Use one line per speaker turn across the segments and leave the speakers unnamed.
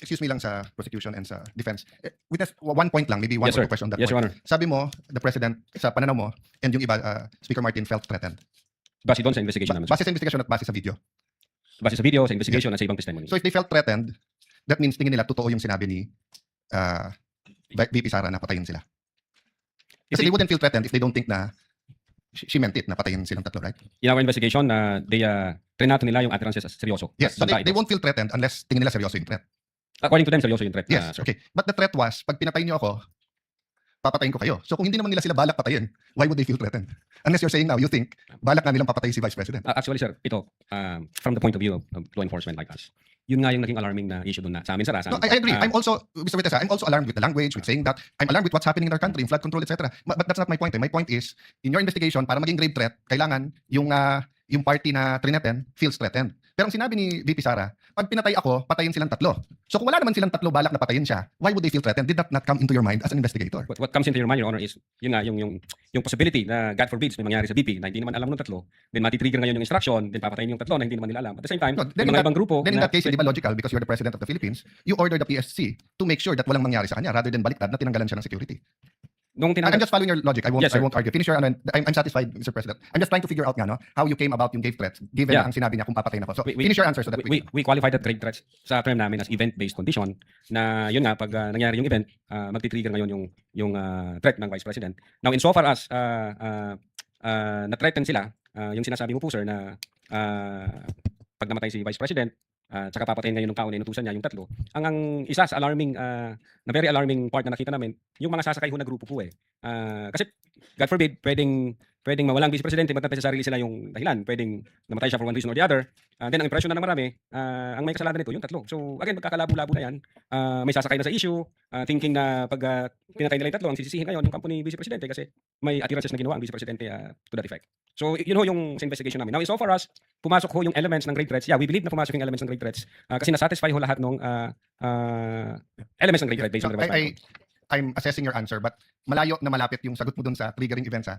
excuse me lang sa prosecution and sa defense. Witness, one point lang, maybe one
Yes,
or
sir.
two question on that
Yes, Your
point.
Honor.
Sabi mo, the President, sa pananaw mo, and yung iba, Speaker Martin felt threatened.
Base doon sa investigation naman, sir.
Base sa investigation at base sa video.
Base sa video, sa investigation, at sa ibang testimony.
So if they felt threatened, that means tingin nila totoo yung sinabi ni VP Sara na patayin sila. Kasi they wouldn't feel threatened if they don't think na she meant it, na patayin silang tatlo, right?
In our investigation, they trinato nila yung utterances as seryoso.
Yes, so
Banta
they
ito.
won't feel threatened unless tingin nila seryoso yung threat.
According to them, seryoso yung threat.
Yes,
sir.
okay. But the threat was, pag pinatay niyo ako, papatayin ko kayo. So kung hindi naman nila sila balak patayin, why would they feel threatened? Unless you're saying now, you think, balak na nilang papatayin si Vice President.
Actually, sir, ito, from the point of view of law enforcement like us, yun nga yung naging alarming na issue doon na sa amin, sir.
No, I agree. I'm also, Mr. Vitessa, I'm also alarmed with the language, with saying that I'm alarmed with what's happening in our country, in flood control, etc. But that's not my point. My point is, in your investigation, para maging grave threat, kailangan yung party na trineten feels threatened. Pero ang sinabi ni VP Sara, pag pinatay ako, patayin silang tatlo. So kung wala naman silang tatlo balak na patayin siya, why would they feel threatened? Did that not come into your mind as an investigator?
What comes into your mind, Your Honor, is yun nga, yung possibility na God forbids may mangyari sa VP na hindi naman alam ng tatlo, then matitrigger ngayon yung instruction, then papatayin yung tatlo na hindi naman nila alam. At the same time,
No,
yung mga ibang grupo
Then in
na
that case, di ba logical, because you're the President of the Philippines, you order the PSC to make sure that walang mangyari sa kanya rather than baliktad na tinanggalan siya ng security.
nung
I'm
tinanggal,
just following your logic. I won't,
Yes, sir.
I won't argue. Finish your ano. I'm satisfied, Mr. President. I'm just trying to figure out nga, no, how you came about yung grave threats, given
Yeah.
na ang sinabi niya kung papatayin ako. So
We-
finish your answer so that
we qualify that grave threats sa term namin as event-based condition na yun nga, pag nangyari yung event, magti-trigger ngayon yung threat ng Vice President. Now, insofar as na-threaten sila, yung sinasabi mo po, sir, na pag namatay si Vice President, tsaka papatayin ngayon ng tao na inutusan niya yung tatlo. Ang isa sa alarming, na very alarming part na nakita namin, yung mga sasakay ho na grupo po eh. Kasi, God forbid, pwedeng mawalang Vice Presidente, but not necessarily sila yung dahilan. Pwedeng namatay siya for one reason or the other. Then ang impression na ng marami, ang may kasalanan nito, yung tatlo. So again, magkakalabo-labo na yan. May sasakay na sa issue, thinking na pag pinatay nila yung tatlo, ang sisisihin ngayon yung company Vice Presidente kasi may attirances na ginawa ang Vice Presidente to that effect. So yun ho yung sa investigation namin. Now, so far as pumasok ho yung elements ng grave threats, yeah, we believe na pumasok yung elements ng grave threats kasi nasatisfy ho lahat ng elements ng grave threat based on the revised
I'm assessing your answer, but malayo na malapit yung sagot mo dun sa triggering events, ha?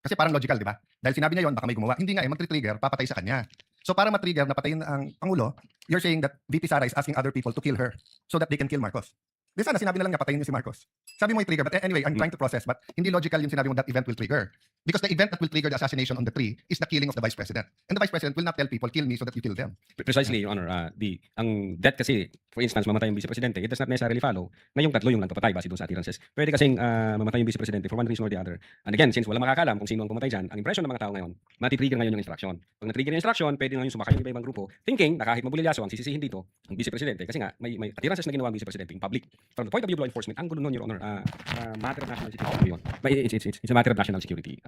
Kasi parang logical, di ba? Dahil sinabi niya yon, baka may gumawa. Hindi nga, mag-trigger, papatay sa kanya. So para matrigger na patayin ang Pangulo, you're saying that VP Sara is asking other people to kill her so that they can kill Marcos. Di sana sinabi na lang niya patayin niyo si Marcos. Sabi mo i-trigger, but anyway, I'm trying to process, but hindi logical yung sinabi mo that event will trigger. Because the event that will trigger the assassination on the tree is the killing of the Vice President. And the Vice President will not tell people, kill me so that you kill them.
Precisely, Your Honor. Ang death kasi, for instance, mamatay yung Vice Presidente, it does not necessarily follow na yung tatlo yung nagpapatay base doon sa attirances. Pwede kasing mamatay yung Vice Presidente for one reason or the other. And again, since wala makakalam kung sino ang pumatay dyan, ang impression ng mga tao ngayon, matitrigger ngayon yung instruction. Pag na-trigger yung instruction, pwede ngayon sumakay yung iba-ibang grupo, thinking na kahit mabulilyaso ang sisisihin dito, ang Vice Presidente, kasi nga, may attirances na ginawa ang Vice Presidente in public. From the point of view of law enforcement, ang gulo nun, Your Honor, matter of national security yun. It's a matter of national security.